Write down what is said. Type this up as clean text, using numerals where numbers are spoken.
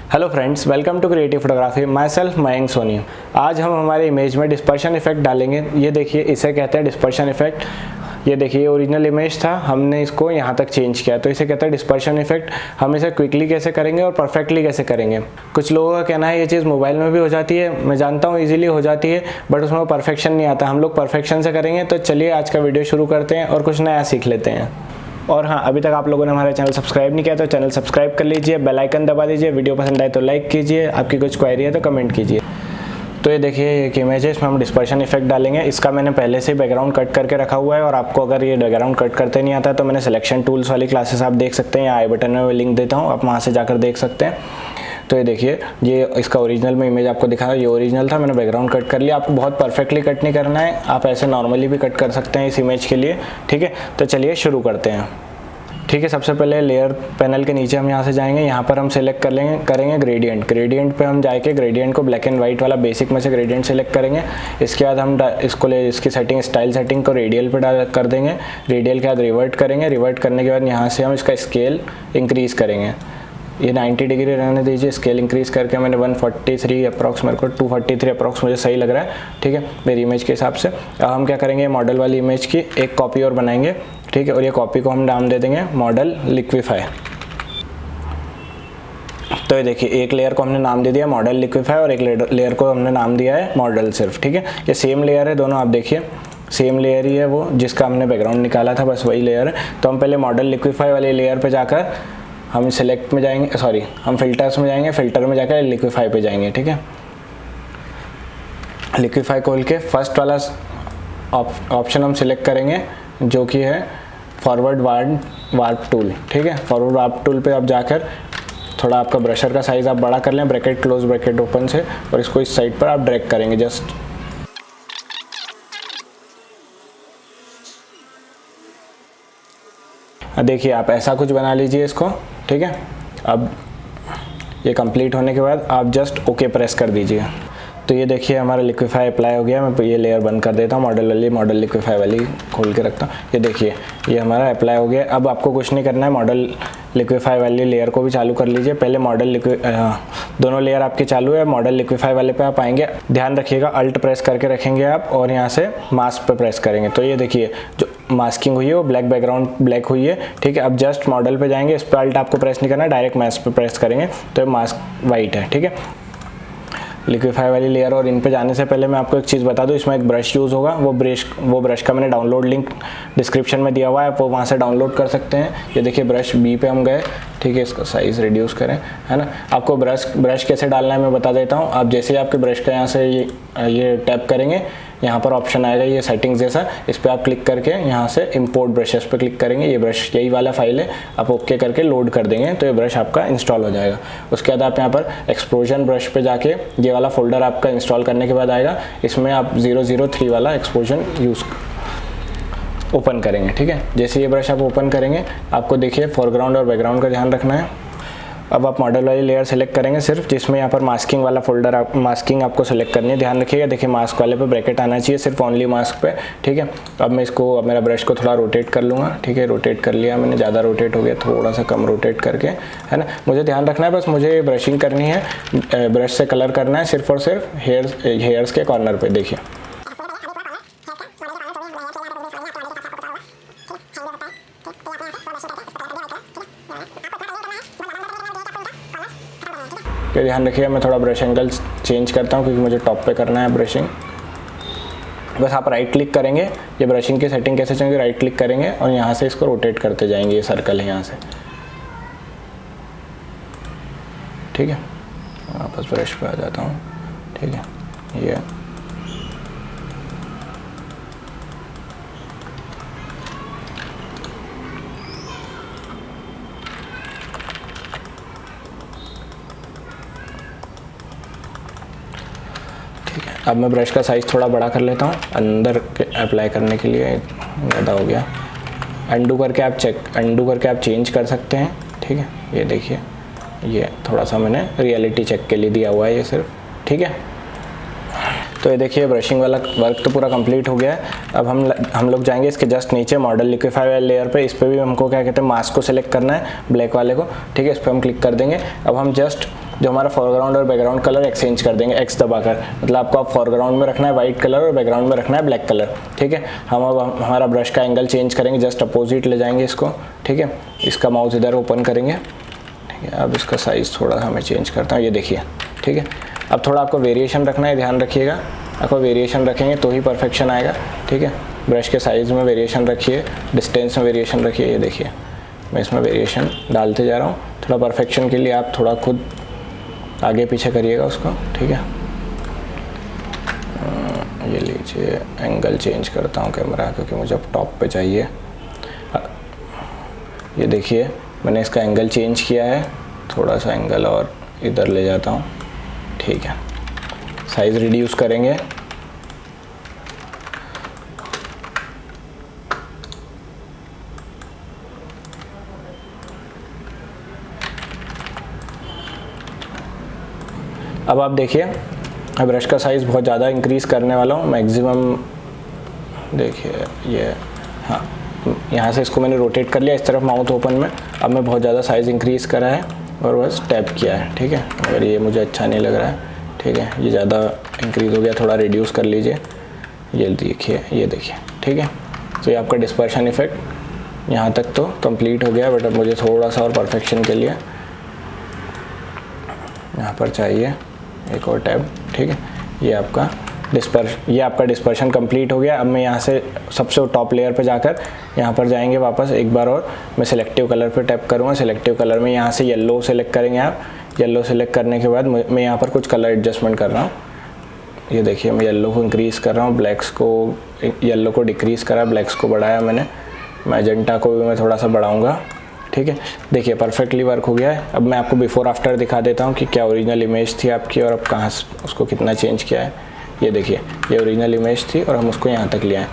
Hello friends, welcome to creative photography. Myself Mayank Soni. आज हम हमारे इमेज में डिस्पर्शन इफेक्ट डालेंगे। ये देखिए, इसे कहते हैं डिस्पर्शन इफेक्ट। ये देखिए, ये ओरिजिनल इमेज था, हमने इसको यहाँ तक चेंज किया, तो इसे कहते हैं डिस्पर्शन इफेक्ट। हम इसे क्विकली कैसे करेंगे और परफेक्टली कैसे करेंगे। कुछ लोगों का कहना है ये चीज़ मोबाइल में भी हो जाती है, मैं जानता हूँ ईजिली हो जाती है, बट उसमें परफेक्शन नहीं आता। हम लोग परफेक्शन से करेंगे। तो चलिए आज का वीडियो शुरू करते हैं और कुछ नया सीख लेते हैं। और हाँ, अभी तक आप लोगों ने हमारा चैनल सब्सक्राइब नहीं किया तो चैनल सब्सक्राइब कर लीजिए, बेल आइकन दबा दीजिए, वीडियो पसंद आए तो लाइक कीजिए, आपकी कुछ क्वेरी है तो कमेंट कीजिए। तो ये देखिए, एक इमेज है, इसमें हम डिस्पर्शन इफेक्ट डालेंगे। इसका मैंने पहले से बैकग्राउंड कट करके रखा हुआ है, और आपको अगर ये बैकग्राउंड कट करते नहीं आता है तो मैंने सिलेक्शन टूल्स वाली क्लासेस आप देख सकते हैं, या आई बटन में मैं लिंक देता हूँ, आप वहाँ से जाकर देख सकते हैं। तो ये देखिए, ये इसका ओरिजिनल में इमेज आपको दिखा रहा है, ये ओरिजिनल था, मैंने बैकग्राउंड कट कर लिया। आपको बहुत परफेक्टली कट नहीं करना है, आप ऐसे नॉर्मली भी कट कर सकते हैं इस इमेज के लिए। ठीक है, तो चलिए शुरू करते हैं। ठीक है, सबसे पहले लेयर पैनल के नीचे हम यहाँ से जाएंगे, यहाँ पर हम सेलेक्ट करेंगे ग्रेडियंट पे हम जाके ग्रेडियंट को ब्लैक एंड वाइट वाला बेसिक में से ग्रेडियंट सेलेक्ट करेंगे। इसके बाद हम इसकी सेटिंग, स्टाइल सेटिंग को रेडियल पे कर देंगे। रेडियल के बाद रिवर्ट करेंगे। रिवर्ट करने के बाद यहाँ से हम इसका स्केल इंक्रीज़ करेंगे। ये 90 डिग्री रहने दीजिए। स्केल इंक्रीज़ करके मैंने 143 अप्रॉक्स, मेरे को 243 अप्रॉक्स मुझे सही लग रहा है। ठीक है, मेरी इमेज के हिसाब से। अब हम क्या करेंगे, मॉडल वाली इमेज की एक कॉपी और बनाएंगे। ठीक है, और ये कॉपी को हम नाम दे देंगे मॉडल लिक्विफाई। तो ये देखिए, एक लेयर को हमने नाम दे दिया मॉडल लिक्विफाई, और एक लेयर को हमने नाम दिया है मॉडल सिर्फ। ठीक है, ये सेम लेयर है दोनों, आप देखिए सेम लेयर ही है वो जिसका हमने बैकग्राउंड निकाला था, बस वही लेयर है। तो हम पहले मॉडल लिक्विफाई वाले लेयर पे जाकर हम सिलेक्ट में जाएंगे, सॉरी हम फिल्टर्स में जाएंगे, फिल्टर में जाकर लिक्विफाई पे जाएंगे। ठीक है, लिक्विफाई खोल के फर्स्ट वाला ऑप्शन हम सिलेक्ट करेंगे जो कि है फॉरवर्ड वार्प टूल। ठीक है, फॉरवर्ड वार्प टूल पे आप जाकर थोड़ा आपका ब्रशर का साइज़ आप बड़ा कर लें, ब्रैकेट क्लोज ब्रैकेट ओपन से, और इसको इस साइड पर आप ड्रैग करेंगे जस्ट। देखिए, आप ऐसा कुछ बना लीजिए इसको। ठीक है, अब ये कंप्लीट होने के बाद आप जस्ट ओके प्रेस कर दीजिए। तो ये देखिए, हमारा लिक्विफाई अप्लाई हो गया। मैं ये लेयर बंद कर देता हूँ, मॉडल लिक्विफाई वाली खोल के रखता हूँ। ये देखिए, ये हमारा अप्लाई हो गया। अब आपको कुछ नहीं करना है, मॉडल लिक्विफाई वाली लेयर को भी चालू कर लीजिए। पहले दोनों लेयर आपके चालू है, मॉडल लिक्विफाई वाले पे आप आएंगे। ध्यान रखिएगा, अल्ट प्रेस करके रखेंगे आप, और यहाँ से मास्क पे प्रेस करेंगे। तो ये देखिए, जो मास्किंग हुई है वो ब्लैक, बैकग्राउंड ब्लैक हुई है। ठीक है, अब जस्ट मॉडल पे जाएंगे, इस पर अल्ट आपको प्रेस नहीं करना, डायरेक्ट मास्क पे प्रेस करेंगे तो मास्क वाइट है। ठीक है, लिक्विफाई वाली लेयर। और इन पे जाने से पहले मैं आपको एक चीज़ बता दूं, इसमें एक ब्रश यूज़ होगा। वो ब्रश का मैंने डाउनलोड लिंक डिस्क्रिप्शन में दिया हुआ है, आप वो वहाँ से डाउनलोड कर सकते हैं। ये देखिए, ब्रश बी पे हम गए। ठीक है, इसका साइज़ रिड्यूस करें, है ना। आपको ब्रश कैसे डालना है मैं बता देता हूँ। आप जैसे ही आपके ब्रश का यहाँ से ये टैप करेंगे, यहाँ पर ऑप्शन आएगा ये सेटिंग्स जैसा, इस पर आप क्लिक करके यहाँ से इंपोर्ट ब्रशेस पे क्लिक करेंगे। ये ब्रश यही वाला फाइल है, आप ओके करके लोड कर देंगे तो ये ब्रश आपका इंस्टॉल हो जाएगा। उसके बाद आप यहाँ पर एक्सपोजन ब्रश पे जाके ये वाला फोल्डर आपका इंस्टॉल करने के बाद आएगा, इसमें आप 003 वाला एक्सपोजन ओपन करेंगे। ठीक है, जैसे ये ब्रश आप ओपन करेंगे, आपको देखिए फोरग्राउंड और बैकग्राउंड का ध्यान रखना है। अब आप मॉडल वाली लेयर सेलेक्ट करेंगे सिर्फ, जिसमें यहाँ पर मास्किंग वाला फोल्डर, मास्किंग आपको सेलेक्ट करनी है। ध्यान रखिएगा, देखिए मास्क वाले पे ब्रैकेट आना चाहिए, सिर्फ ओनली मास्क पे। ठीक है, अब मैं इसको, मेरा ब्रश को थोड़ा रोटेट कर लूँगा। ठीक है, रोटेट कर लिया मैंने, ज़्यादा रोटेट हो गया, थोड़ा सा कम रोटेट करके, है ना। मुझे ध्यान रखना है, बस मुझे ब्रशिंग करनी है, ब्रश से कलर करना है सिर्फ और सिर्फ हेयर्स के कॉर्नर पर। देखिए, ध्यान रखिएगा, मैं थोड़ा ब्रश एंगल चेंज करता हूँ क्योंकि मुझे टॉप पे करना है ब्रशिंग। बस आप राइट क्लिक करेंगे, ये ब्रशिंग की सेटिंग कैसे चाहिए, राइट क्लिक करेंगे और यहाँ से इसको रोटेट करते जाएंगे। ये सर्कल है यहाँ से। ठीक है, वापस ब्रश पे आ जाता हूँ। ठीक है, ये अब मैं ब्रश का साइज़ थोड़ा बड़ा कर लेता हूँ अंदर के अप्लाई करने के लिए, ज़्यादा हो गया। अंडू करके आप चेंज कर सकते हैं। ठीक है, ये देखिए, ये थोड़ा सा मैंने रियलिटी चेक के लिए दिया हुआ है ये सिर्फ। ठीक है, तो ये देखिए, ब्रशिंग वाला वर्क तो पूरा कंप्लीट हो गया है। अब हम लोग जाएंगे इसके जस्ट नीचे मॉडल लिक्विफाई वाले लेयर पे। इस पर भी हमको क्या कहते हैं, मास्क को सिलेक्ट करना है, ब्लैक वाले को। ठीक है, इस पर हम क्लिक कर देंगे। अब हम जस्ट जो हमारा फोरग्राउंड और बैकग्राउंड कलर एक्सचेंज कर देंगे एक्स दबाकर। मतलब आपको आप फोरग्राउंड में रखना है वाइट कलर और बैकग्राउंड में रखना है ब्लैक कलर, ठीक है। हम अब हमारा ब्रश का एंगल चेंज करेंगे, जस्ट अपोजिट ले जाएंगे इसको, ठीक है। इसका माउस इधर ओपन करेंगे, ठीक है। अब इसका साइज़ थोड़ा सा मैं चेंज करता हूँ, ये देखिए, ठीक है। अब थोड़ा आपको वेरिएशन रखना है, ध्यान रखिएगा, आपको वेरिएशन रखेंगे तो ही परफेक्शन आएगा, ठीक है। ब्रश के साइज़ में वेरिएशन रखिए, डिस्टेंस में वेरिएशन रखिए, ये देखिए मैं इसमें वेरिएशन डालते जा रहा हूँ। थोड़ा परफेक्शन के लिए आप थोड़ा खुद आगे पीछे करिएगा उसको, ठीक है। ये लीजिए, एंगल चेंज करता हूँ कैमरा क्योंकि मुझे अब टॉप पे चाहिए। ये देखिए मैंने इसका एंगल चेंज किया है, थोड़ा सा एंगल और इधर ले जाता हूँ, ठीक है। साइज़ रिड्यूस करेंगे, अब आप देखिए अब ब्रश का साइज़ बहुत ज़्यादा इंक्रीज़ करने वाला हूँ, मैक्सिमम देखिए ये, हाँ यहाँ से इसको मैंने रोटेट कर लिया इस तरफ माउथ ओपन में। अब मैं बहुत ज़्यादा साइज़ इंक्रीज़ करा है और बस टैप किया है, ठीक है। अगर ये मुझे अच्छा नहीं लग रहा है, ठीक है, ये ज़्यादा इंक्रीज़ हो गया, थोड़ा रिड्यूस कर लीजिए, ये देखिए, ये देखिए, ठीक है। तो ये आपका डिस्पर्शन इफेक्ट यहाँ तक तो कंप्लीट हो गया, बट अब मुझे थोड़ा सा और परफेक्शन के लिए यहाँ पर चाहिए एक और टैब, ठीक है। ये आपका डिस्पर्शन कंप्लीट हो गया। अब मैं यहाँ से सबसे टॉप लेयर पे जाकर यहाँ पर जाएंगे वापस एक बार और मैं सिलेक्टिव कलर पे टैप करूँगा। सिलेक्टिव कलर में यहाँ से येलो सेलेक्ट करेंगे आप। येलो सेलेक्ट करने के बाद मैं यहाँ पर कुछ कलर एडजस्टमेंट कर रहा हूँ। ये देखिए मैं येलो को इंक्रीज़ कर रहा हूँ, ब्लैक्स को, येलो को डिक्रीज़ करा, ब्लैक्स को बढ़ाया मैंने, मैजेंटा को भी मैं थोड़ा सा बढ़ाऊँगा, ठीक है। देखिए परफेक्टली वर्क हो गया है। अब मैं आपको बिफोर आफ्टर दिखा देता हूँ कि क्या ओरिजिनल इमेज थी आपकी और अब कहाँ उसको कितना चेंज किया है। ये देखिए ये ओरिजिनल इमेज थी और हम उसको यहाँ तक ले आए।